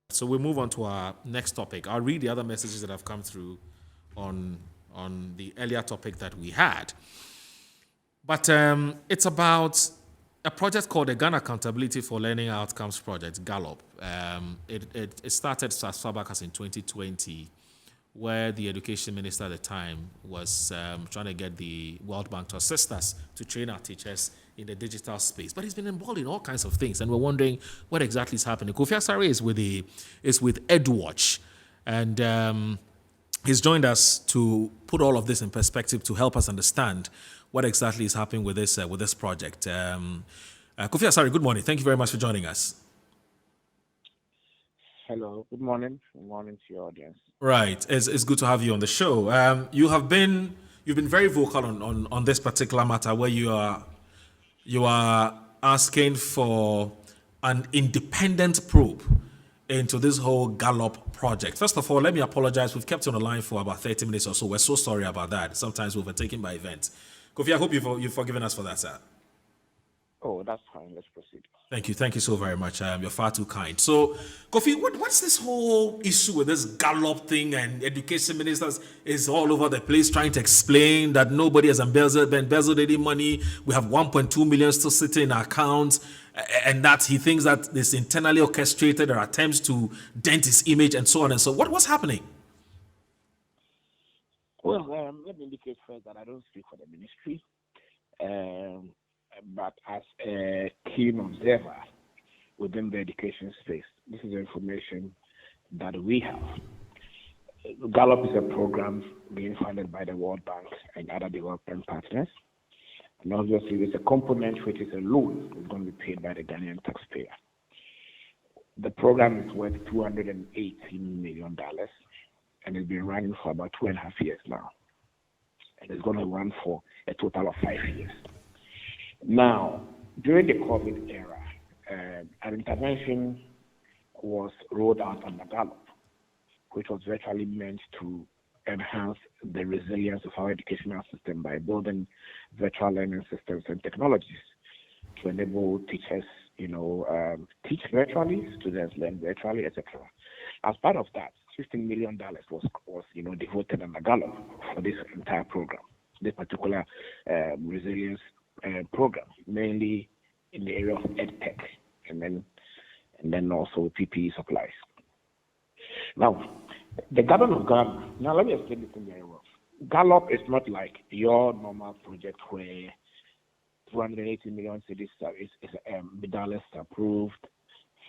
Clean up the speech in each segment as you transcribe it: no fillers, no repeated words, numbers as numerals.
So we move on to our next topic. I'll read the other messages that have come through on the earlier topic that we had. But it's about a project called the Ghana Accountability for Learning Outcomes Project, GALOP. It started as far back as in 2020, where the education minister at the time was trying to get the World Bank to assist us to train our teachers in the digital space. But he's been involved in all kinds of things, and we're wondering what exactly is happening. Kofi Asare is with EdWatch, and he's joined us to put all of this in perspective to help us understand what exactly is happening with this project. Kofi Asare, good morning. Thank you very much for joining us. Hello, good morning. Good morning to your audience. Right, it's good to have you on the show. You've been very vocal on this particular matter, where you are asking for an independent probe into this whole GALOP project. First of all, let me apologize. We've kept you on the line for about 30 minutes or so. We're so sorry about that. Sometimes we're overtaken by events. Kofi, I hope you've forgiven us for that, sir. Oh, that's fine. Let's proceed. Thank you so very much. You're far too kind. So, Kofi, what's this whole issue with this GALOP thing, and education ministers is all over the place trying to explain that nobody has embezzled any money. We have 1.2 million still sitting in our accounts, and that he thinks that this internally orchestrated or attempts to dent his image and so on and so. What's happening? Well, let me indicate first that I don't speak for the ministry. But as a keen observer within the education space, this is information that we have. GALOP is a program being funded by the World Bank and other development partners. And obviously, there's a component which is a loan that's going to be paid by the Ghanaian taxpayer. The program is worth $218 million, and it's been running for about 2.5 years now. And it's going to run for a total of 5 years. Now, during the COVID era, an intervention was rolled out under GALOP, which was virtually meant to enhance the resilience of our educational system by building virtual learning systems and technologies to enable teachers, teach virtually, students learn virtually, etc. As part of that, $15 million was devoted under GALOP for this entire program, this particular resilience program, mainly in the area of EdTech, and then also PPE supplies. Now, the government of Ghana. Now, let me explain this thing very well. GALOP is not like your normal project where 280 million cedis is medallists approved,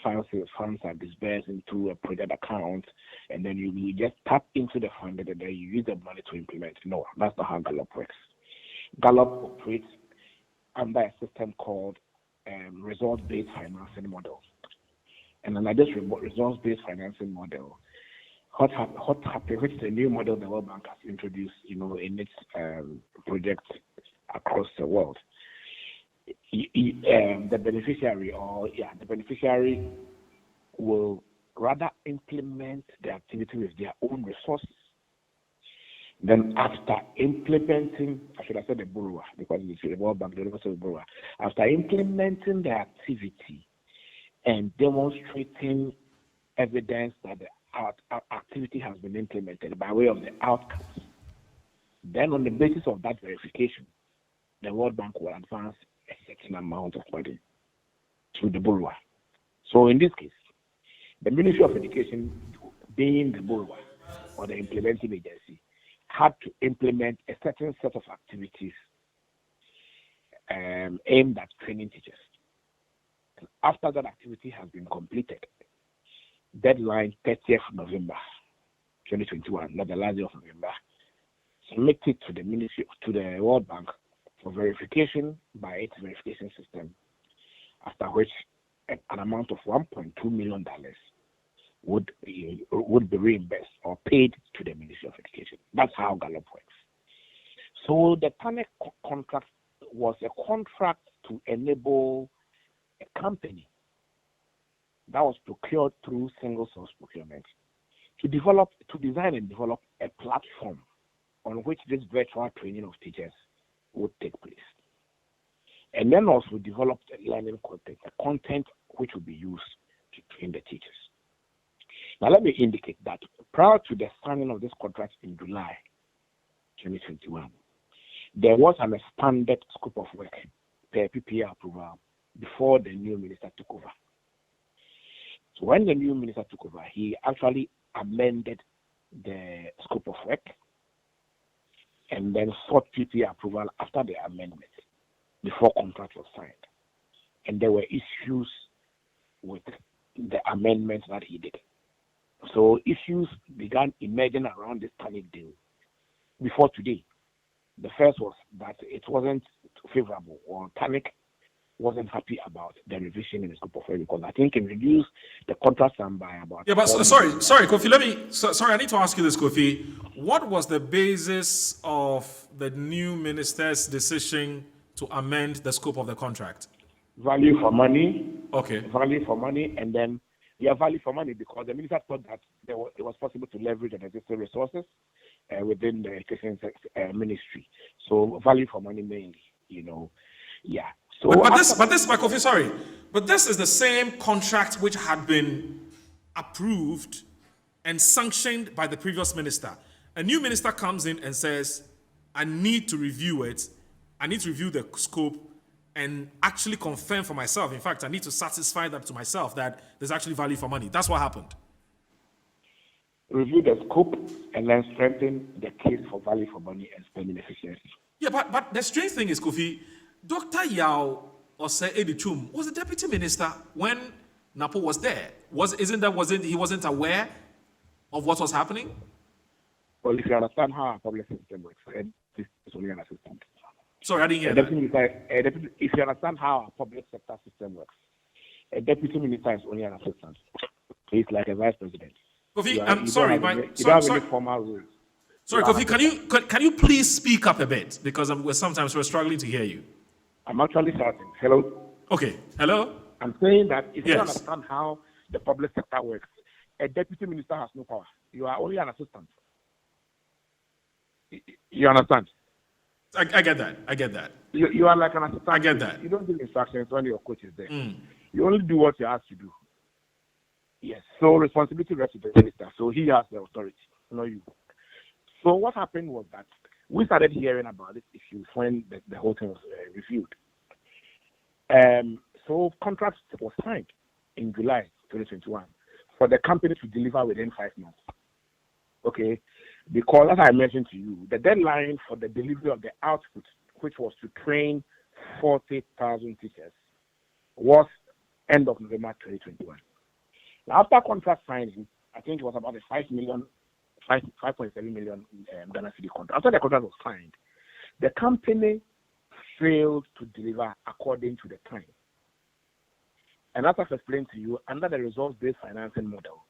funds are disbursed into a project account, and then you just tap into the fund and then you use the money to implement. No, that's not how GALOP works. GALOP operates under a system called results-based financing model. And under this results-based financing model, what happens, which is a new model the World Bank has introduced, in its projects across the world. The beneficiary will rather implement the activity with their own resources. Then after implementing, I should have said the borrower, because it's the World Bank, the borrower. After implementing the activity and demonstrating evidence that the activity has been implemented by way of the outcomes, then on the basis of that verification, the World Bank will advance a certain amount of money to the borrower. So in this case, the Ministry of Education, being the borrower or the implementing agency, had to implement a certain set of activities aimed at training teachers. And after that activity has been completed, deadline 30th November 2021, not the last day of November, submitted to the Ministry, to the World Bank for verification by its verification system, after which an amount of $1.2 million would be reimbursed or paid to the Ministry of Education. That's how GALOP works. So the TANEC contract was a contract to enable a company that was procured through single source procurement to design and develop a platform on which this virtual training of teachers would take place. And then also developed a learning content, a content which will be used to train the teachers. Now, let me indicate that prior to the signing of this contract in July 2021, there was an expanded scope of work per PPA approval before the new minister took over. So when the new minister took over, he actually amended the scope of work and then sought PPA approval after the amendment before contract was signed. And there were issues with the amendments that he did. So issues began emerging around this TANIC deal before today. The first was that it wasn't favorable, or TANIC wasn't happy about the revision in the scope of work, because I think it reduced the contract sum by about. Yeah, but sorry, Kofi. Sorry, I need to ask you this, Kofi. What was the basis of the new minister's decision to amend the scope of the contract? Value for money. Okay. Value for money, and then value for money, because the minister thought that it was possible to leverage on existing resources within the education ministry. So value for money mainly, yeah. So, but this, my Kofi, sorry, but this is the same contract which had been approved and sanctioned by the previous minister. A new minister comes in and says, I need to review it. I need to review the scope and actually confirm for myself. In fact, I need to satisfy that to myself that there's actually value for money. That's what happened. Review the scope and then strengthen the case for value for money and spending efficiency. Yeah, but the strange thing is, Kofi, Dr. Yao Ose Edichum was the deputy minister when Napo was there. He wasn't aware of what was happening? Well, if you understand how our public system works, this is only an assistant. Sorry, I didn't hear that. If you understand how our public sector system works, a deputy minister is only an assistant. He's like a vice president. Kofi, I'm sorry, you don't have any formal rules. Sorry, Kofi, can you please speak up a bit, because sometimes we're struggling to hear you. I'm actually shouting. Hello. Okay. Hello. I'm saying that if you understand how the public sector works, a deputy minister has no power. You are only an assistant. You understand? I get that. You are like an assistant. I get that. You don't give instructions when your coach is there. You only do what you're asked to do. Yes. So responsibility rests with the minister. So he has the authority, not you. So what happened was that we started hearing about this issue when the whole thing was reviewed. So contracts was signed in July 2021 for the company to deliver within 5 months. Okay, because as I mentioned to you, the deadline for the delivery of the output, which was to train 40,000 teachers, was end of November 2021. Now, after contract signing, I think it was about a 5.7 million Ghana cedi contract. After the contract was signed, the company failed to deliver according to the time. And as I've explained to you, under the results-based financing model,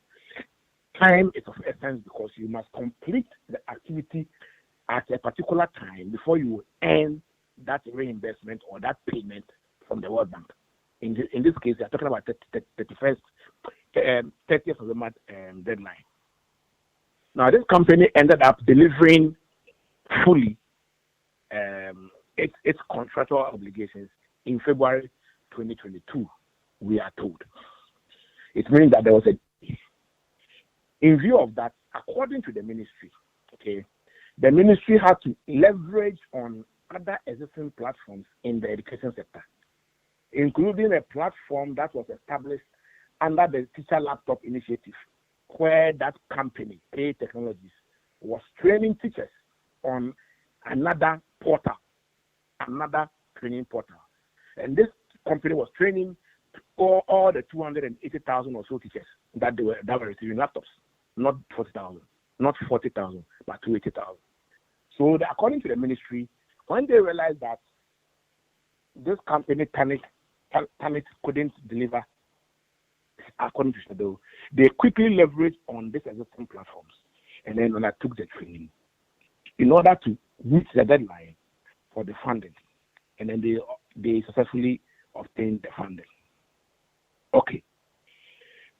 time is of essence because you must complete the activity at a particular time before you earn that reimbursement or that payment from the World Bank. In this case, they are talking about 30th of the month deadline. Now, this company ended up delivering fully its contractual obligations in February 2022, we are told. It means that there was in view of that, according to the ministry, okay, the ministry had to leverage on other existing platforms in the education sector, including a platform that was established under the Teacher Laptop Initiative, where that company, A Technologies, was training teachers on another portal, another training portal. And this company was training all the 280,000 or so teachers that were receiving laptops, not 40,000, but 280,000. So according to the ministry, when they realized that this company, TANIC, couldn't deliver according to schedule, they quickly leveraged on these existing platforms and then undertook the training in order to meet the deadline for the funding. And then they successfully obtained the funding. Okay.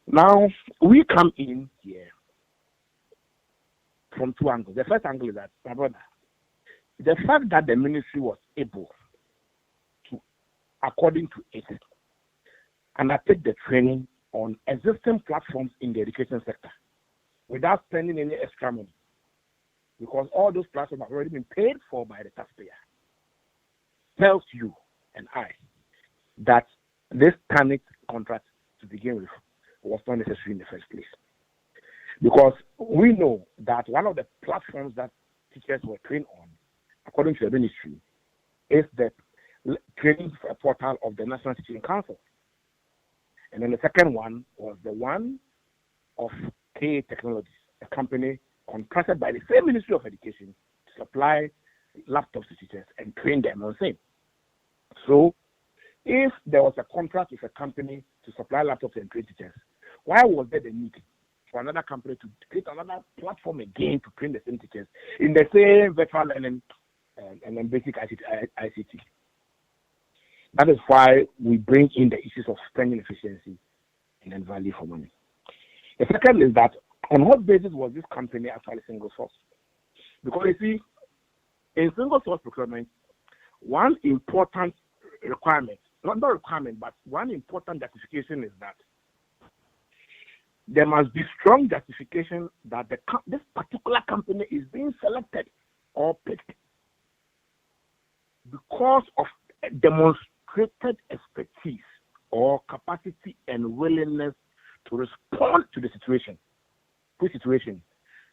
Now, we come in here from two angles. The first angle is that, my brother, the fact that the ministry was able to, according to it, undertake the training on existing platforms in the education sector without spending any extra money, because all those platforms have already been paid for by the taxpayer, tells you and I that this TANIC contract to begin with was not necessary in the first place. Because we know that one of the platforms that teachers were trained on, according to the ministry, is the training portal of the National Teaching Council. And then the second one was the one of KA Technologies, a company contracted by the same Ministry of Education to supply laptops to teachers and train them on same. So if there was a contract with a company to supply laptops and train teachers, why was there the need for another company to create another platform again to train the same teachers in the same virtual learning and then basic ICT? That is why we bring in the issues of spending efficiency and then value for money. The second is that on what basis was this company actually single source? Because you see, in single source procurement, one important requirement, not requirement, but one important justification is that there must be strong justification that this particular company is being selected or picked because of demonstrated expertise or capacity and willingness to respond to the situation. Which situation?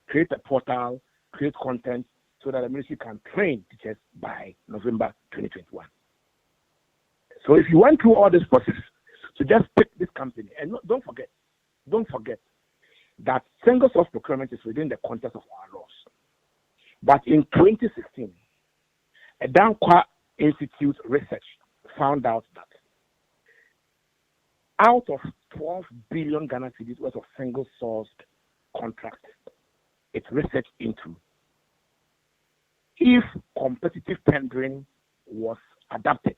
Create a portal, create content so that the ministry can train teachers by November 2021. So if you went through all this process to just pick this company, and don't forget that single source procurement is within the context of our laws. But in 2016, a Dankwa Institute research found out that out of 12 billion Ghana cedis worth of single sourced contracts, it researched into, if competitive tendering was adapted,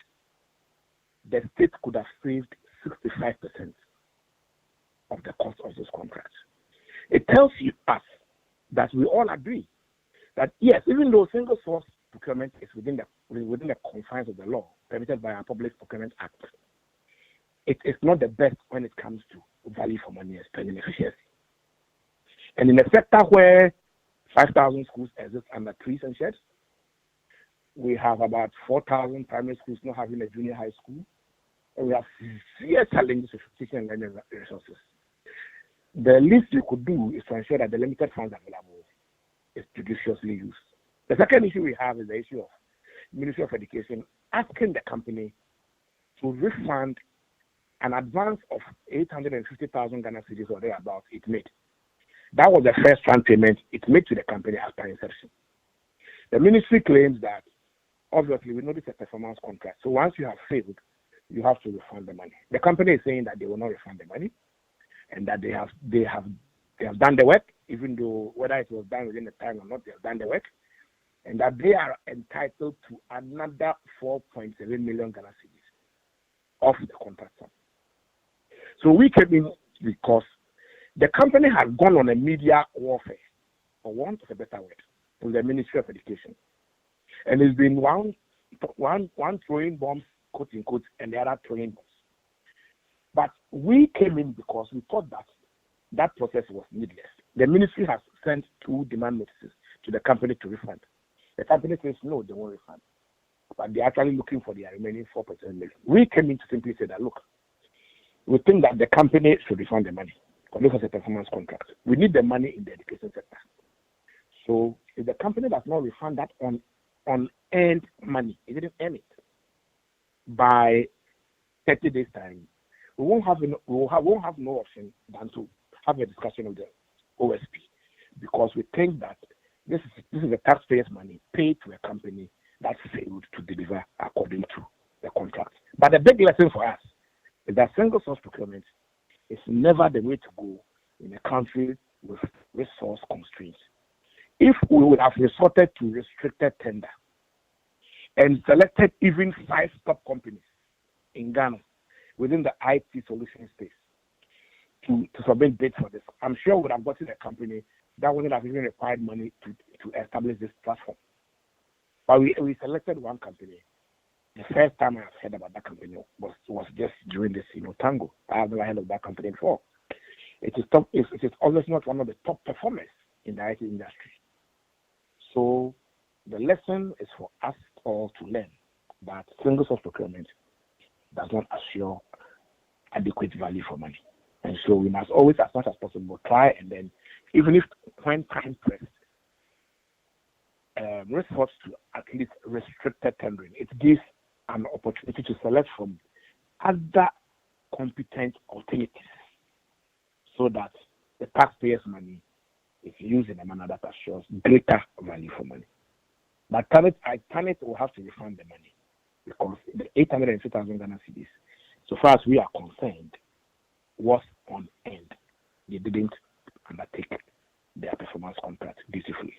the state could have saved 65% of the cost of those contracts. It tells us that we all agree that yes, even though single source procurement is within the confines of the law permitted by our Public Procurement Act, it is not the best when it comes to value for money and spending efficiency. And in a sector where 5,000 schools exist under trees and sheds, we have about 4,000 primary schools not having a junior high school, and we have severe challenges with teaching and learning resources. The least you could do is to ensure that the limited funds available is judiciously used. The second issue we have is the issue of Ministry of Education asking the company to refund an advance of 850,000 Ghana cedis or thereabouts it made. That was the first round payment it made to the company after inception. The ministry claims that obviously we know this is a performance contract. So once you have failed, you have to refund the money. The company is saying that they will not refund the money and that they have done the work, even though whether it was done within the time or not, they have done the work, and that they are entitled to another 4.7 million Ghana cedis of the contract sum. So we came in because the company has gone on a media warfare, for want of a better word, with the Ministry of Education. And it's been one throwing bombs, quote unquote, and the other throwing bombs. But we came in because we thought that that process was needless. The ministry has sent 2 demand notices to the company to refund. The company says no, they won't refund. But they're actually looking for their remaining 4.7 million. We came in to simply say that, look, we think that the company should refund the money because this was a performance contract. We need the money in the education sector. So if the company does not refund that unearned money, it didn't earn it, by 30 days time, we won't have no option than to have a discussion with the OSP, because we think that this is the taxpayers' money paid to a company that failed to deliver according to the contract. But the big lesson for us is that single source procurement is never the way to go in a country with resource constraints. If we would have resorted to restricted tender and selected even 5 top companies in Ghana within the IT solution space to submit bids for this, I'm sure we would have gotten a company that wouldn't have even required money to establish this platform. But we selected one company. The first time I've heard about that company was just during this, Tango. I have never heard of that company before. It is always not one of the top performers in the IT industry. So the lesson is for us all to learn that single source procurement does not assure adequate value for money. And so we must always, as much as possible, try and then, even if when time pressed, resort to at least restricted tendering. It gives an opportunity to select from other competent alternatives so that the taxpayers' money is used in a manner that assures greater value for money. But TANET will have to refund the money because the 850,000 Ghana cedis, so far as we are concerned, was on end. They didn't undertake their performance contract dutifully.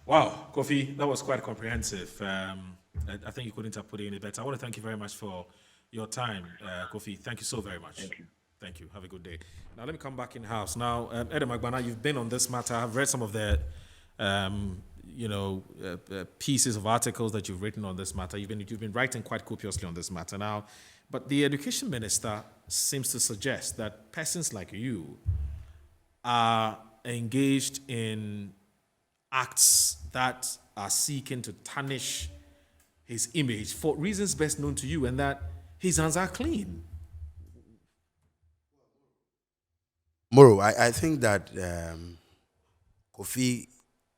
Wow, Kofi, that was quite comprehensive. I think you couldn't have put it any better. I want to thank you very much for your time, Kofi. Thank you so very much. Thank you. Thank you. Have a good day. Now, let me come back in-house. Now, Edem Agbana, you've been on this matter. I've read some of the, pieces of articles that you've written on this matter. You've been writing quite copiously on this matter now. But the education minister seems to suggest that persons like you are engaged in acts that are seeking to tarnish his image for reasons best known to you, and that his hands are clean. Moro, I think that Kofi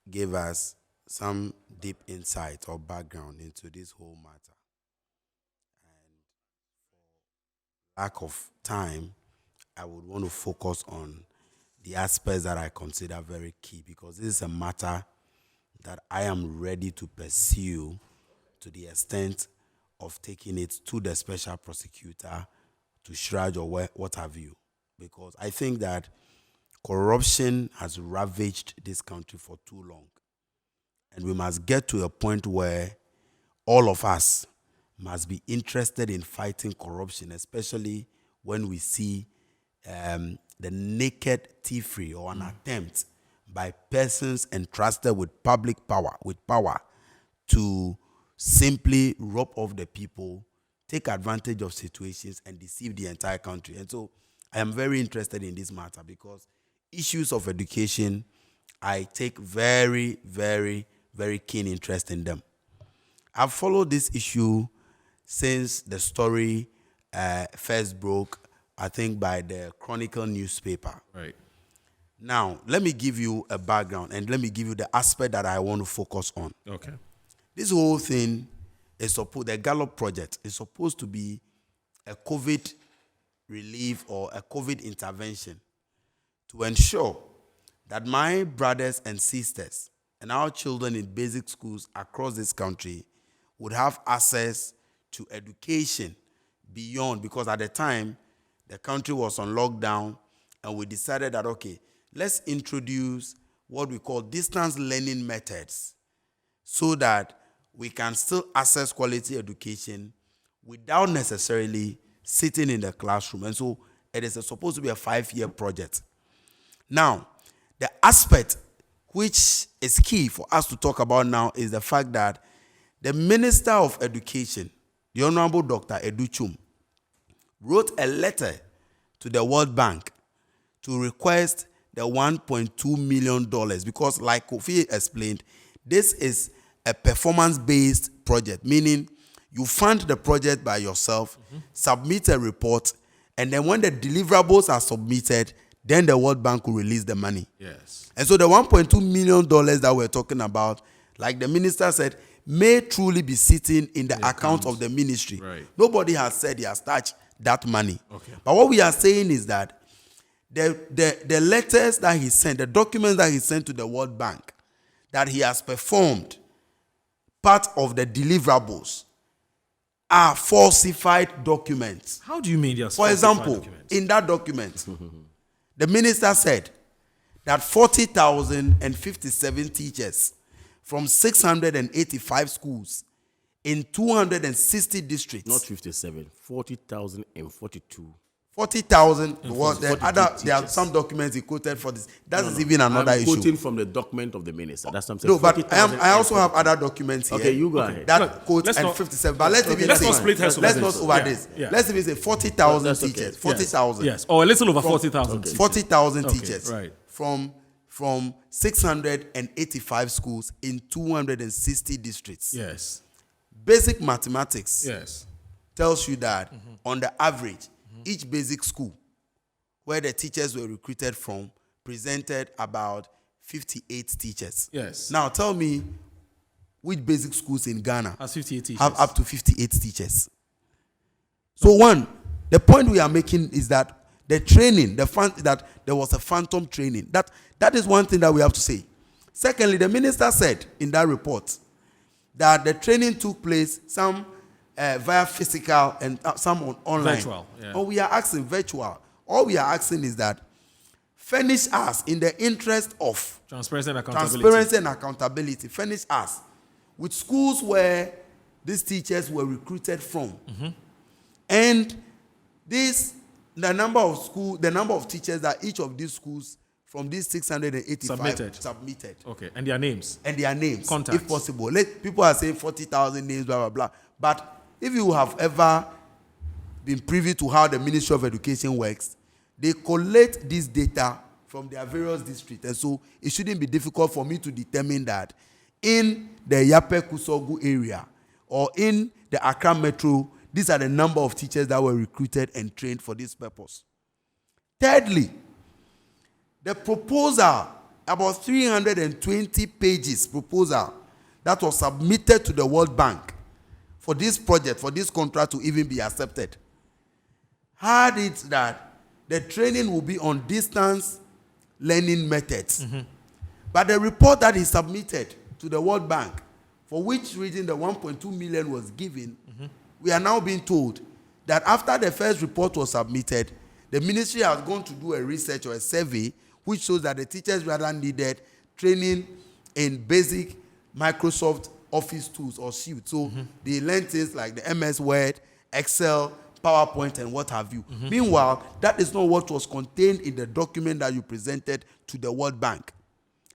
gave us some deep insight or background into this whole matter. And for lack of time, I would want to focus on the aspects that I consider very key, because this is a matter that I am ready to pursue to the extent of taking it to the special prosecutor, to Shraj or what have you. Because I think that corruption has ravaged this country for too long. And we must get to a point where all of us must be interested in fighting corruption, especially when we see the naked thievery or an attempt by persons entrusted with public power, to simply rob off the people, take advantage of situations, and deceive the entire country. And so I am very interested in this matter because issues of education, I take very, very, very keen interest in them. I've followed this issue since the story first broke, I think, by the Chronicle newspaper. Right. Now, let me give you a background and let me give you the aspect that I want to focus on. Okay. This whole thing is the GALOP project is supposed to be a COVID relief or a COVID intervention to ensure that my brothers and sisters and our children in basic schools across this country would have access to education beyond, because at the time, the country was on lockdown and we decided that, okay, let's introduce what we call distance learning methods so that we can still access quality education without necessarily sitting in the classroom. And so it is supposed to be a 5-year project. Now, the aspect which is key for us to talk about now is the fact that the Minister of Education, the Honorable Dr. Educhum, wrote a letter to the World Bank to request the $1.2 million because, like Kofi explained, this is a performance-based project, meaning you fund the project by yourself, submit a report, and then when the deliverables are submitted, then the World Bank will release the money. Yes. And so the $1.2 million that we're talking about, like the minister said, may truly be sitting in the account of the ministry. Right. Nobody has said he has touched that money. Okay. But what we are saying is that the letters that he sent, the documents that he sent to the World Bank, that he has performed part of the deliverables, are falsified documents. How do you mean yes? For example, in that document, the minister said that 40,057 teachers from 685 schools in 260 districts. Not 57, 40,042 40,000. Well, 42 there are teachers. some documents he quoted for this. That is even another I'm issue. quoting from the document of the minister. That's what I'm saying. No, but 40,000 I also have 42. other documents here. Okay, you go ahead. That Look, quote let's and not- 57. But let's even let's say, not split hairs over let's this. not over Yeah, this. yeah. Let's even say 40,000 That's okay. teachers. Yes. 40,000. Yes, or a little over 40,000. teachers. 40,000 Okay, teachers. right. From 685 schools in 260 districts. Yes, Basic mathematics yes. tells you that on the average, each basic school where the teachers were recruited from presented about 58 teachers. Yes. Now tell me which basic schools in Ghana As 58 teachers. have up to 58 teachers. So the point we are making is that the training, that there was a phantom training. That is one thing that we have to say. Secondly, the minister said in that report that the training took place, some via physical and some online. Virtual, yeah. Or we are asking virtual. All we are asking is that furnish us in the interest of Transparency and accountability. transparency and accountability. Furnish us with schools where these teachers were recruited from, and the number of teachers that each of these schools from these 685 submitted. Okay, and their names. And their names, Contacts. if possible. People are saying 40,000 names, blah, blah, blah. But if you have ever been privy to how the Ministry of Education works, they collect this data from their various districts. And so it shouldn't be difficult for me to determine that in the Yape Kusogu area or in the Accra Metro, these are the number of teachers that were recruited and trained for this purpose. Thirdly, the proposal, about 320 pages proposal that was submitted to the World Bank for this project, for this contract to even be accepted, had it that the training will be on distance learning methods. But the report that he submitted to the World Bank, for which reason the 1.2 million was given, we are now being told that after the first report was submitted, the ministry has gone to do a research or a survey which shows that the teachers rather needed training in basic Microsoft Office tools or suite. So they learn things like the MS Word, Excel, PowerPoint, and what have you. Meanwhile, that is not what was contained in the document that you presented to the World Bank.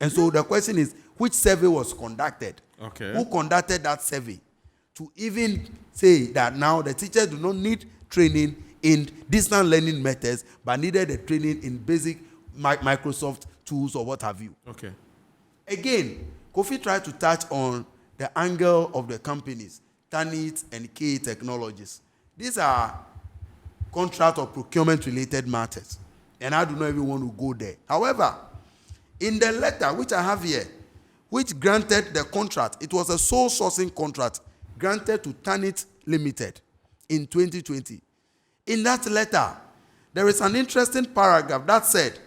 And so the question is, which survey was conducted? Okay. Who conducted that survey to even say that now the teachers do not need training in distance learning methods, but needed the training in basic Microsoft tools or what have you? Okay. Again, Kofi tried to touch on the angle of the companies, Tanit and KA Technologies. These are contract or procurement related matters, and I do not even want to go there. However, in the letter which I have here, which granted the contract, it was a sole sourcing contract granted to Tanit Limited in 2020. In that letter, there is an interesting paragraph that said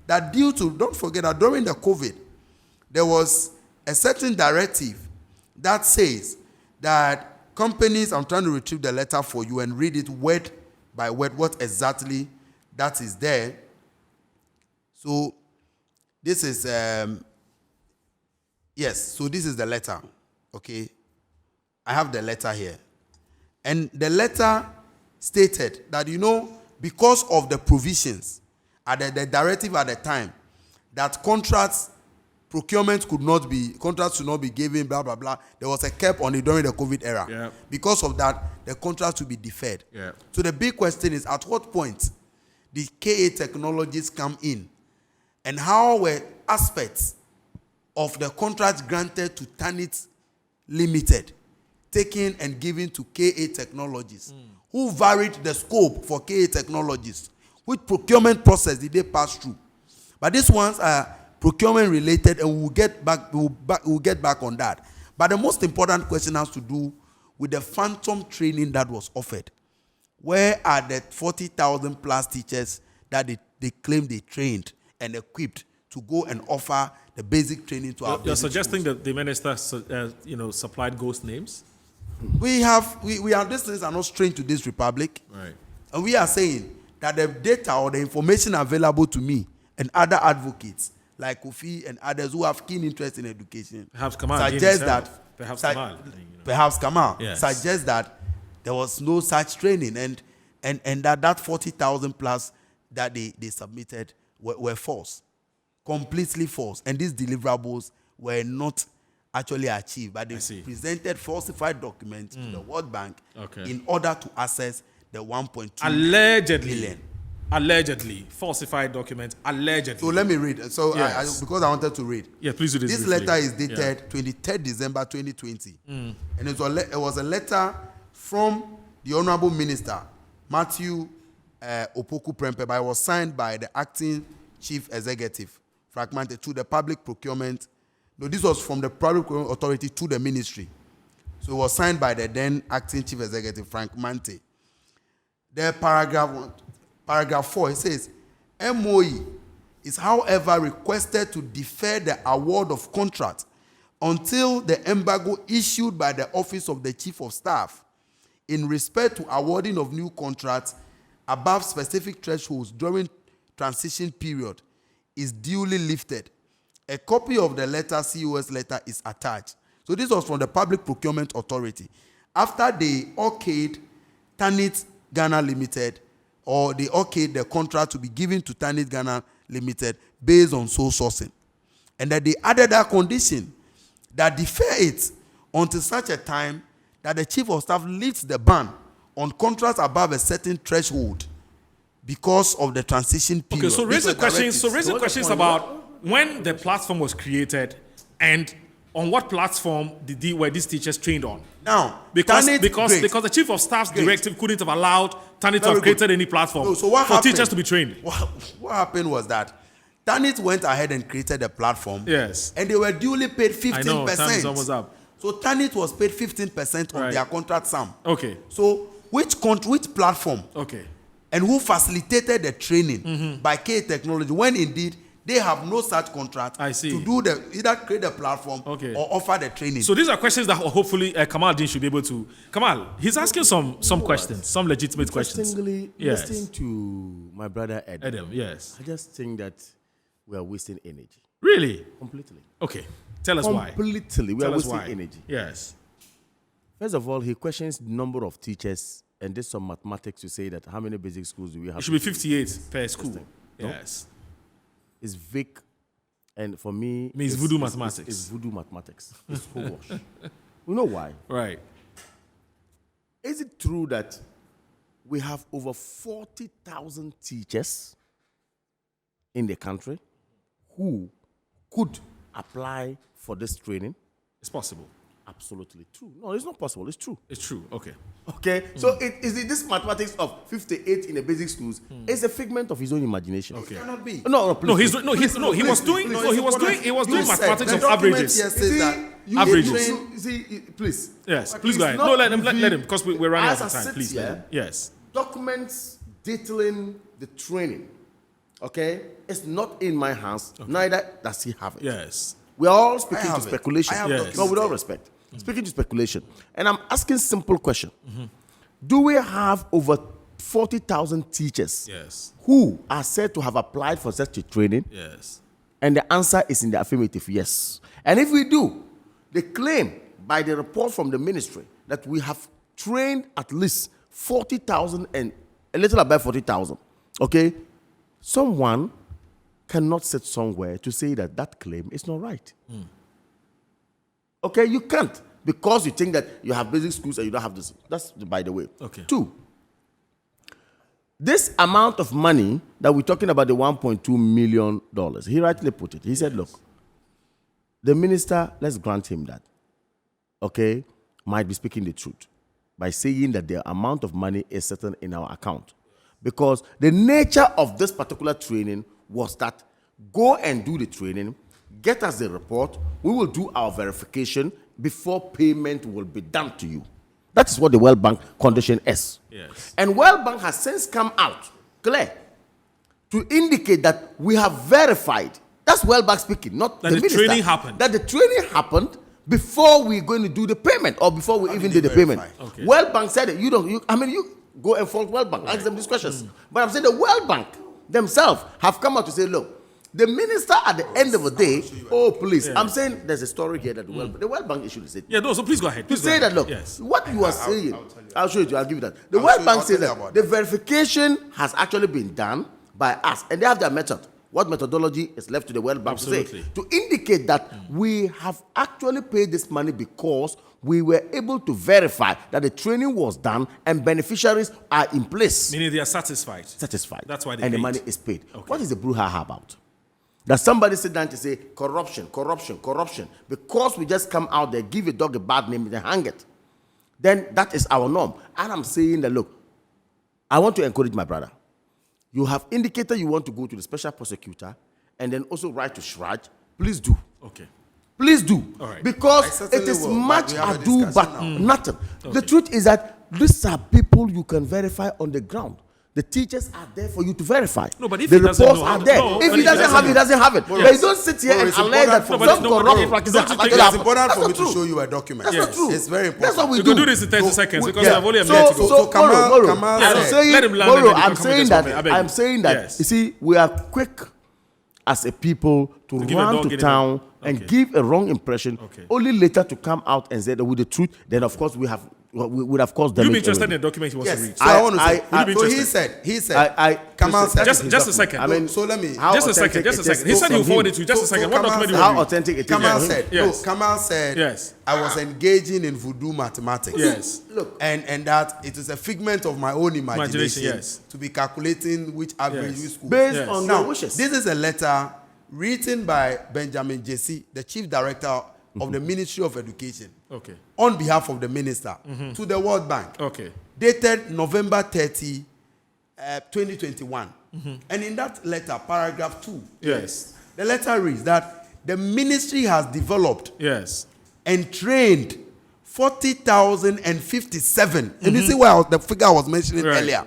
that don't forget that during the COVID, there was a certain directive that says that companies, I'm trying to retrieve the letter for you and read it word by word, what exactly that is there. So this is, so this is the letter, okay? I have the letter here. And the letter stated that, because of the provisions, the directive at the time, that contracts should not be given, blah, blah, blah. There was a cap on it during the COVID era. Yeah. Because of that, the contracts will be deferred. Yeah. So the big question is, at what point did KA Technologies come in? And how were aspects of the contract granted to Tanit Limited taken and given to KA Technologies? Who varied the scope for KA Technologies? Which procurement process did they pass through? But these ones are procurement related, and we'll get back on that. But the most important question has to do with the phantom training that was offered. Where are the 40,000 plus teachers that they claim they trained and equipped to go and offer the basic training to our You're basic suggesting schools? that the minister, supplied ghost names? We are these things are not strange to this republic. Right. And we are saying that the data or the information available to me and other advocates like Kofi and others who have keen interest in education Perhaps Kamal suggests himself. that Perhaps Kamal. perhaps Kamal Yes. suggests that there was no such training, and and that 40,000 plus that they submitted were false, completely false, and these deliverables were not actually achieved, but they presented falsified documents to the World Bank in order to access the 1.2 million. Allegedly falsified documents. Allegedly. So let me read. So Yes. because I wanted to read. Yeah, please do this. This briefly. letter is dated 23rd December 2020, and it was a letter from the Honorable Minister Matthew Opoku Prempeh, but it was signed by the acting Chief Executive Frank Mante to the Public Procurement. No, this was from the Public Procurement Authority to the Ministry. So it was signed by the then acting Chief Executive Frank Mante. The paragraph 4, it says, MOE is, however, requested to defer the award of contract until the embargo issued by the Office of the Chief of Staff in respect to awarding of new contracts above specific thresholds during transition period is duly lifted. A copy of the letter, COS letter, is attached. So this was from the Public Procurement Authority. After they okayed Tanit Ghana Limited, or they okayed the contract to be given to Tanit Ghana Limited based on sole sourcing. And that they added that condition that defer it until such a time that the Chief of Staff lifts the ban on contracts above a certain threshold because of the transition period. Okay, so raising questions about when the platform was created and on what platform were these teachers trained on? Now, because the Chief of Staff's directive couldn't have allowed Tanit to have created any platform for teachers to be trained. What happened was that Tanit went ahead and created a platform. Yes. And they were duly paid 15%. I know, time is almost up. So Tanit was paid 15% on their contract sum. Okay. So which platform? Okay. And who facilitated the training by K Technology when indeed they have no such contract to do either create the platform or offer the training. So these are questions that hopefully Kamal Dean should be able to. Kamal, he's asking some questions, some legitimate questions. Listening to my brother Adam, yes. I just think that we are wasting energy. Really? Completely. Okay. Tell us why. Completely. We are wasting energy. Yes. First of all, he questions the number of teachers and did some mathematics to say that how many basic schools do we have? It should be 58 per school. Yes. It's vague, and for me, it's voodoo mathematics. It's voodoo mathematics. It's hogwash. You know why? Right. Is it true that we have over 40,000 teachers in the country who could apply for this training? It's possible. Absolutely true. No, it's not possible. It's true. It's true. Okay. Okay. So this mathematics of 58 in the basic schools is a figment of his own imagination. Okay. It cannot be. He was doing mathematics of averages. See, please. Yes. Please go ahead. No, let him because we're running out of time. Please. Yes. Documents detailing the training. Okay, it's not in my hands. Okay. Neither does he have it. Yes. We are all speaking to speculation. Yes. No, with all respect. Speaking to speculation. And I'm asking simple question. Do we have over 40,000 teachers who are said to have applied for such a training? Yes. And the answer is in the affirmative, yes. And if we do, they claim by the report from the ministry that we have trained at least 40,000 and a little above 40,000. Okay? Someone cannot sit somewhere to say that that claim is not right. Okay, you can't because you think that you have basic schools and you don't have this. That's by the way. Okay. 2, this amount of money that we're talking about, the $1.2 million, he rightly put it. He said, look, the minister, let's grant him that, okay, might be speaking the truth by saying that the amount of money is certain in our account. Because the nature of this particular training was that go and do the training, get us the report, we will do our verification before payment will be done to you. That is what the World Bank condition is. Yes. And World Bank has since come out clear to indicate that we have verified. That's World Bank speaking, not that the minister. Training happened. That the training happened before we're going to do the payment or before we even did the payment. Okay. World Bank said it. You go and fault World Bank. Ask them these questions. But I'm saying the World Bank themselves have come out to say, look, The minister at the end of the day, please, I'm saying there's a story here that the World Bank issued a statement. Yeah, no, so please go ahead. To say that, look, what you are saying, I'll show you, I'll give you that. The World Bank says that the verification has actually been done by us, and they have their method. What methodology is left to the World Bank to say? To indicate that we have actually paid this money because we were able to verify that the training was done and beneficiaries are in place. Meaning they are satisfied. That's why they paid. And the money is paid. Okay. What is the brouhaha about? That somebody sit down to say corruption. Because we just come out there, give a dog a bad name, and hang it. Then that is our norm. And I'm saying that, look, I want to encourage my brother. You have indicated you want to go to the special prosecutor and then also write to Shraj. Please do. Okay. Please do. All right. Because it is much ado but nothing. Okay. The truth is that these are people you can verify on the ground. The teachers are there for you to verify. No, but if the he doesn't reports know, are there. no, if he doesn't have it, he doesn't have it. But you don't sit here and allege that some corrupt practices It's important for me to show you a document. That's not true. It's very important. That's what we You do. can do this in 30 seconds because I've only a minute to go. So Kamal, let him land and then I'm saying that, you see, we are quick as a people to run to town and give a wrong impression, only later to come out and say that with the truth, then of course we would have caused damage. You'd be interested in the document he wants to read. So I want to say, he said, Kamal said, just a second. I mean, so let me, just a second. He said he'll forward it to you. Just a second. What document do you read? How authentic it is. Kamal said, yes, I was engaging in voodoo mathematics. Yes. Look, and that it is a figment of my own imagination yes, to be calculating which average school. Based on your wishes. This is a letter written by Benjamin Jesse, the chief director of the Ministry of Education, on behalf of the minister, to the World Bank, dated November 30, 2021. And in that letter, paragraph 2, the letter reads that the ministry has developed and trained 40,057, and you see where the figure I was mentioning earlier,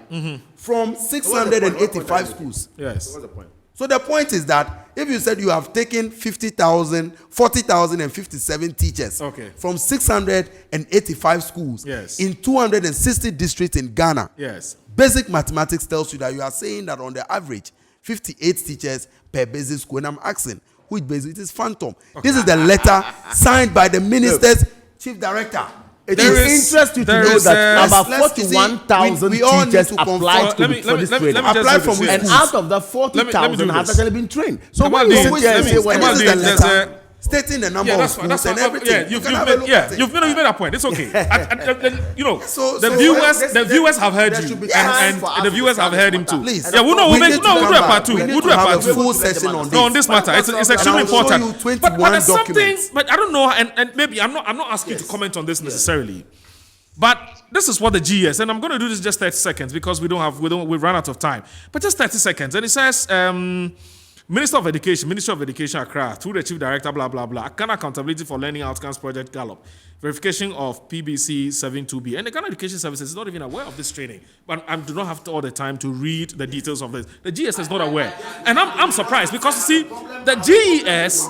from 685 schools. What's the point? So the point is that if you said you have taken 40,057 teachers from 685 schools in 260 districts in Ghana, basic mathematics tells you that you are saying that on the average, 58 teachers per basic school. And I'm asking, which basic? It is phantom. This is the letter signed by the minister's chief director. It is interesting to know that about 41,000 teachers applied for this training. And out of the 40,000 has actually been trained. So when you sit here and say, well, this is the letter stating the number of schools and everything. You've made a point. It's okay. The viewers have heard you, and the viewers have heard him too. Please. Yeah, we'll do a part two. We'll do a part two. Full session on this. No, on this matter, it's extremely important. But there's something. But I don't know, and maybe I'm not asking you to comment on this necessarily. But this is what the GS, and I'm going to do this just 30 seconds because we've run out of time. But just 30 seconds, and it says. Ministry of Education, Accra, through the Chief Director, blah, blah, blah. Ghana Accountability for Learning Outcomes Project GALOP. Verification of PBC 72B. And the Ghana Education Services is not even aware of this training. But I do not have all the time to read the details of this. The GS is not aware. And I'm surprised because, you see, the GES...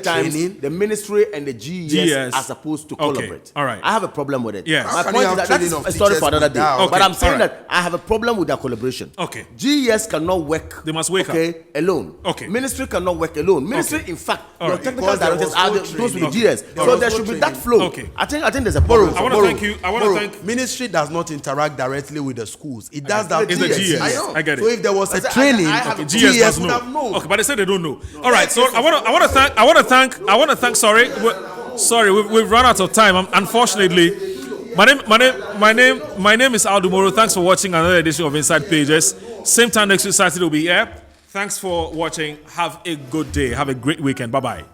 Training, the ministry and the GES are supposed to collaborate. All right. I have a problem with it. Yes. My point is that's a story for another day. But I'm saying that I have a problem with their collaboration. GES cannot work. They must wake up. Alone. Ministry cannot work alone. Ministry, in fact, your technical directors are those with the GS. So there should be that flow. I think there's a problem. I want to thank you. Ministry does not interact directly with the schools. It does that with the GS. I get it. So if there was a training, GS would have known. Okay, but they said they don't know. All right. So I want to thank. Sorry, we've run out of time. Unfortunately, my name is Aldo Moro. Thanks for watching another edition of Inside Pages. Same time next week Saturday will be here. Thanks for watching. Have a good day. Have a great weekend. Bye bye.